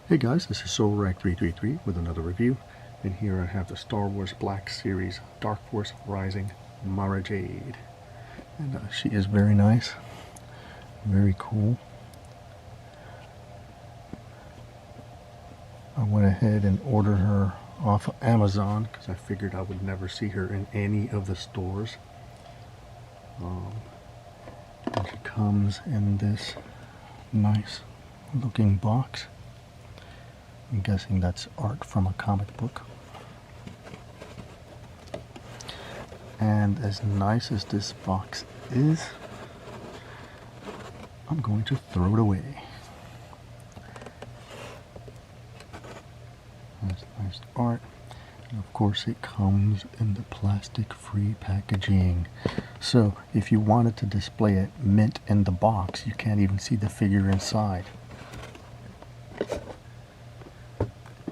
Hey guys, this is SoulRag333 with another review, and here I have the Star Wars Black Series Dark Force Rising Mara Jade. And she is very nice, very cool. I went ahead and ordered her off of Amazon because I figured I would never see her in any of the stores. And she comes in this nice looking box. I'm guessing that's art from a comic book. And as nice as this box is, I'm going to throw it away. That's nice art. And of course it comes in the plastic-free packaging. So if you wanted to display it mint in the box, you can't even see the figure inside.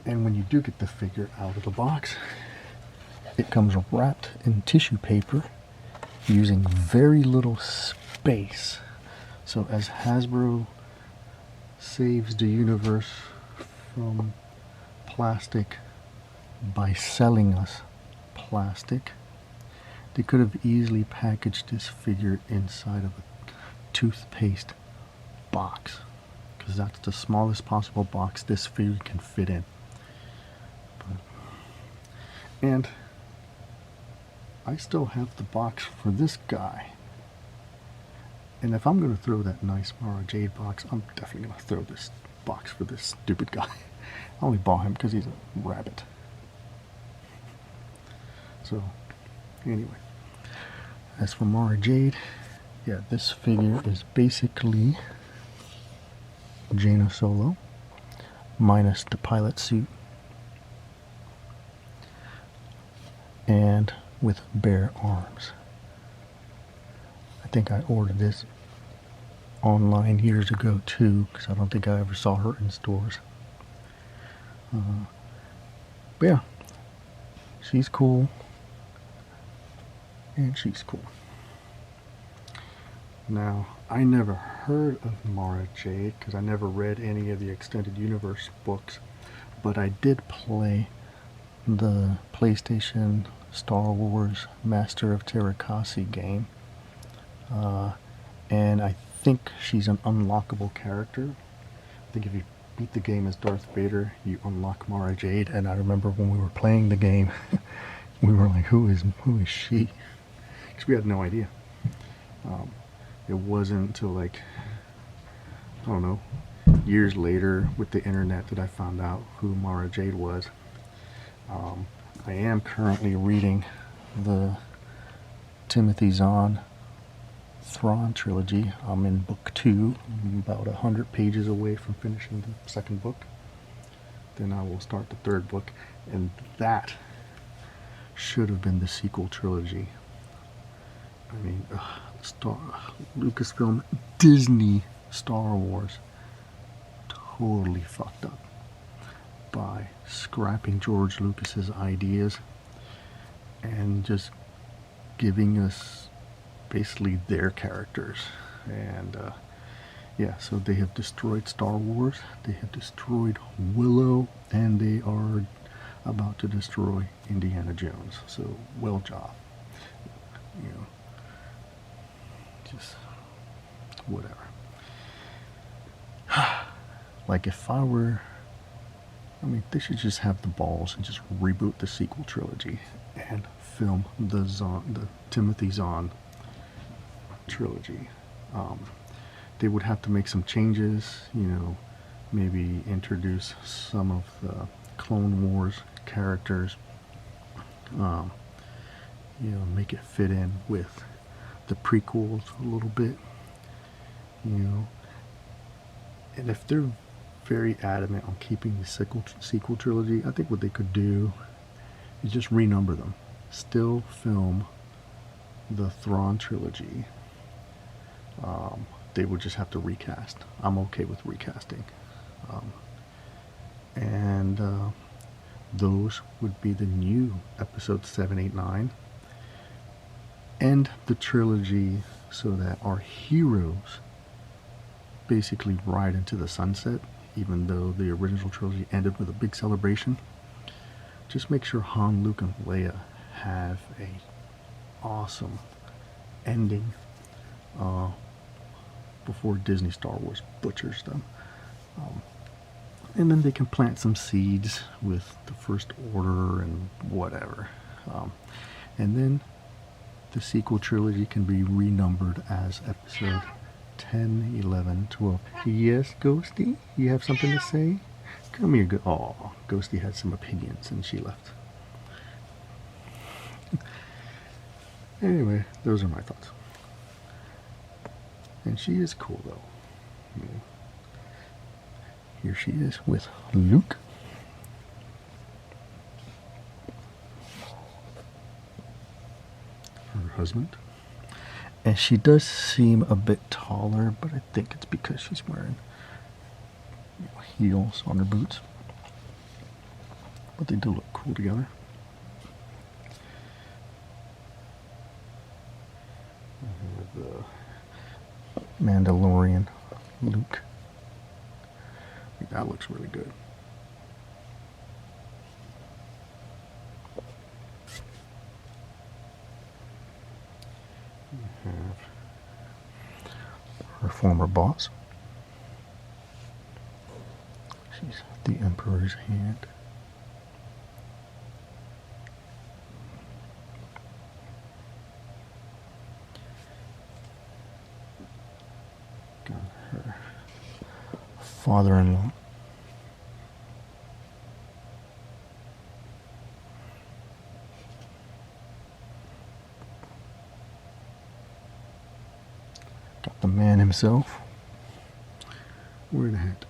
And when you do get the figure out of the box, it comes wrapped in tissue paper using very little space. So as Hasbro saves the universe from plastic by selling us plastic, they could have easily packaged this figure inside of a toothpaste box, because that's the smallest possible box this figure can fit in. And I still have the box for this guy. And if I'm going to throw that nice Mara Jade box, I'm definitely going to throw this box for this stupid guy. I only bought him because he's a rabbit. So, anyway. As for Mara Jade, yeah, this figure is basically Jaina Solo, minus the pilot suit, and with bare arms. I think I ordered this online years ago too, because I don't think I ever saw her in stores. But yeah, she's cool, and she's cool. Now, I never heard of Mara Jade because I never read any of the Extended Universe books, but I did play the PlayStation Star Wars Master of Terrakasi game, and I think she's an unlockable character. I think if you beat the game as Darth Vader, you unlock Mara Jade. And I remember when we were playing the game, we were like, who is she? Because we had no idea. It wasn't until, like, I don't know, years later with the internet that I found out who Mara Jade was. I am currently reading the Timothy Zahn Thrawn trilogy. I'm in book 2. I'm about 100 pages away from finishing the second book. Then I will start the third book, and that should have been the sequel trilogy. I mean, Lucasfilm, Disney Star Wars totally fucked up by scrapping George Lucas's ideas and just giving us basically their characters. And yeah, so they have destroyed Star Wars, they have destroyed Willow, and they are about to destroy Indiana Jones. So well job, you know, just whatever. Like, if I were, I mean, they should just have the balls and just reboot the sequel trilogy and film the Timothy Zahn trilogy. They would have to make some changes, you know, maybe introduce some of the Clone Wars characters, you know, make it fit in with the prequels a little bit, you know. And if they're very adamant on keeping the sequel trilogy, I think what they could do is just renumber them. Still film the Thrawn trilogy. They would just have to recast. I'm okay with recasting. And those would be the new episodes 7, 8, 9. End the trilogy so that our heroes basically ride into the sunset even though the original trilogy ended with a big celebration. Just make sure Han, Luke, and Leia have a awesome ending before Disney Star Wars butchers them. And then they can plant some seeds with the First Order and whatever. And then the sequel trilogy can be renumbered as episode 10, 11, 12. Yes, Ghosty? You have something to say? Come here. Aw, Ghosty had some opinions and she left. Anyway, those are my thoughts. And she is cool, though. Yeah. Here she is with Luke. Her husband. And she does seem a bit taller, but I think it's because she's wearing heels on her boots. But they do look cool together. The Mandalorian Luke. I think that looks really good. We have her former boss. She's the Emperor's hand. Got her father-in-law. Got the man himself. Where the heck?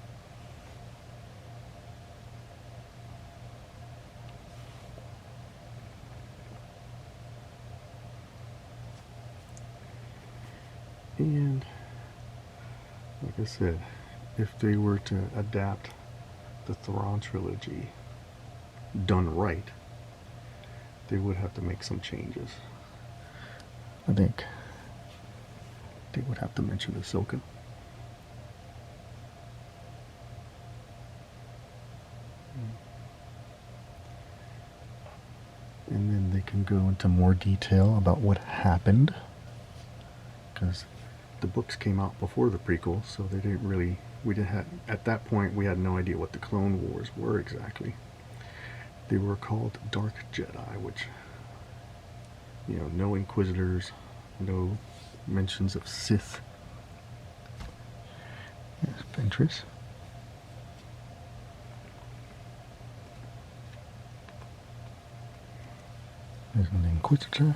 And like I said, if they were to adapt the Thrawn trilogy done right, they would have to make some changes. I think they would have to mention Ahsoka. And then they can go into more detail about what happened, because the books came out before the prequel, so they didn't really, at that point we had no idea what the Clone Wars were exactly. They were called Dark Jedi, which, no Inquisitors, no mentions of Sith. There's Ventress. There's an Inquisitor.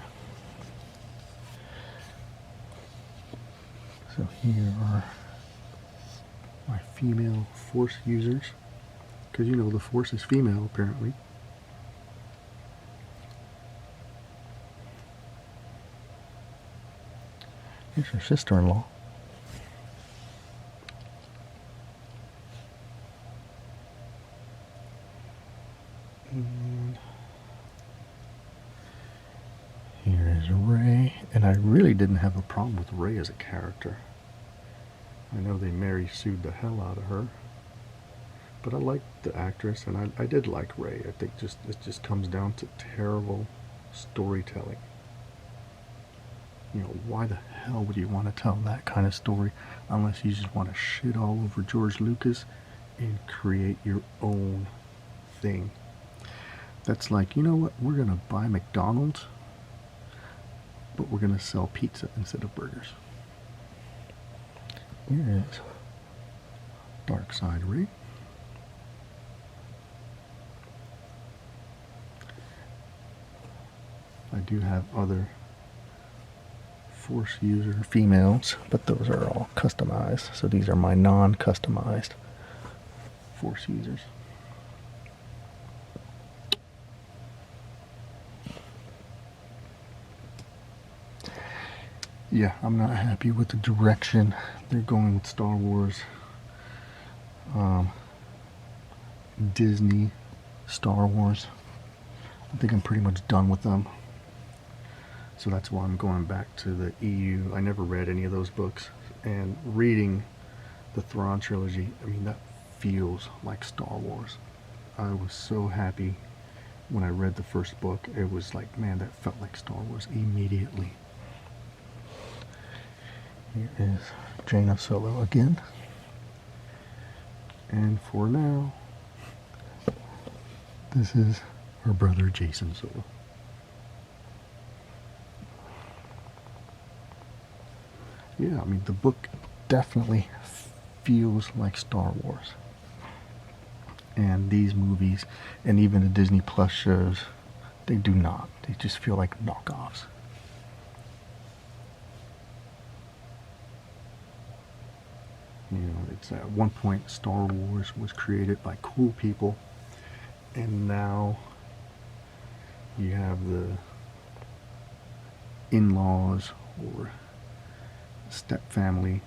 So here are my female Force users, because the Force is female apparently. Here's her sister-in-law. And here is Rey, and I really didn't have a problem with Rey as a character. I know they Mary sued the hell out of her, but I liked the actress, and I did like Rey. I think it just comes down to terrible storytelling. Why the hell would you want to tell that kind of story unless you just want to shit all over George Lucas and create your own thing? That's like, you know what, we're going to buy McDonald's, but we're going to sell pizza instead of burgers. Here is Dark Side Rey. I do have other Force user females, but those are all customized. So these are my non-customized Force users. Yeah, I'm not happy with the direction they're going with Star Wars. Disney Star Wars. I think I'm pretty much done with them. So that's why I'm going back to the EU. I never read any of those books. And reading the Thrawn trilogy, I mean, that feels like Star Wars. I was so happy when I read the first book. It was like, man, that felt like Star Wars immediately. Here is Jaina Solo again. And for now, this is her brother Jason Solo. Yeah, I mean, the book definitely feels like Star Wars. And these movies, and even the Disney Plus shows, they do not. They just feel like knockoffs. You know, it's at one point Star Wars was created by cool people, and now you have the in-laws or step family.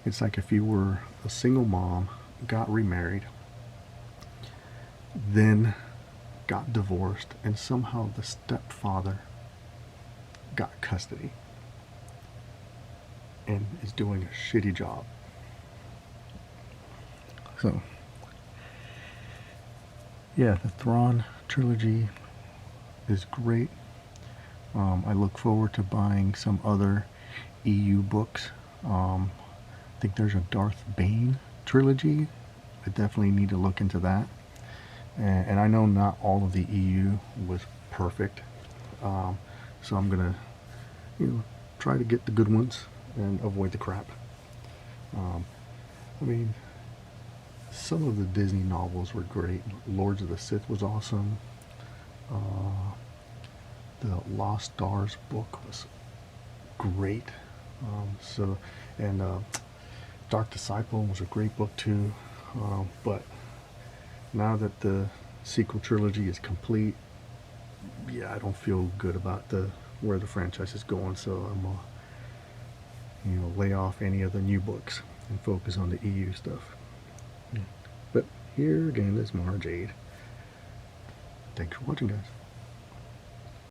It's like if you were a single mom, got remarried, then got divorced, and somehow the stepfather got custody and is doing a shitty job. So, yeah, the Thrawn trilogy is great. I look forward to buying some other EU books. I think there's a Darth Bane trilogy. I definitely need to look into that. And I know not all of the EU was perfect, so I'm gonna, try to get the good ones and avoid the crap. I mean, some of the Disney novels were great. Lords of the Sith was awesome. The Lost Stars book was great. And Dark Disciple was a great book too. But now that the sequel trilogy is complete, yeah, I don't feel good about where the franchise is going. So I'm gonna, lay off any of the new books and focus on the EU stuff. Yeah. But here again is Mara Jade. Thanks for watching, guys.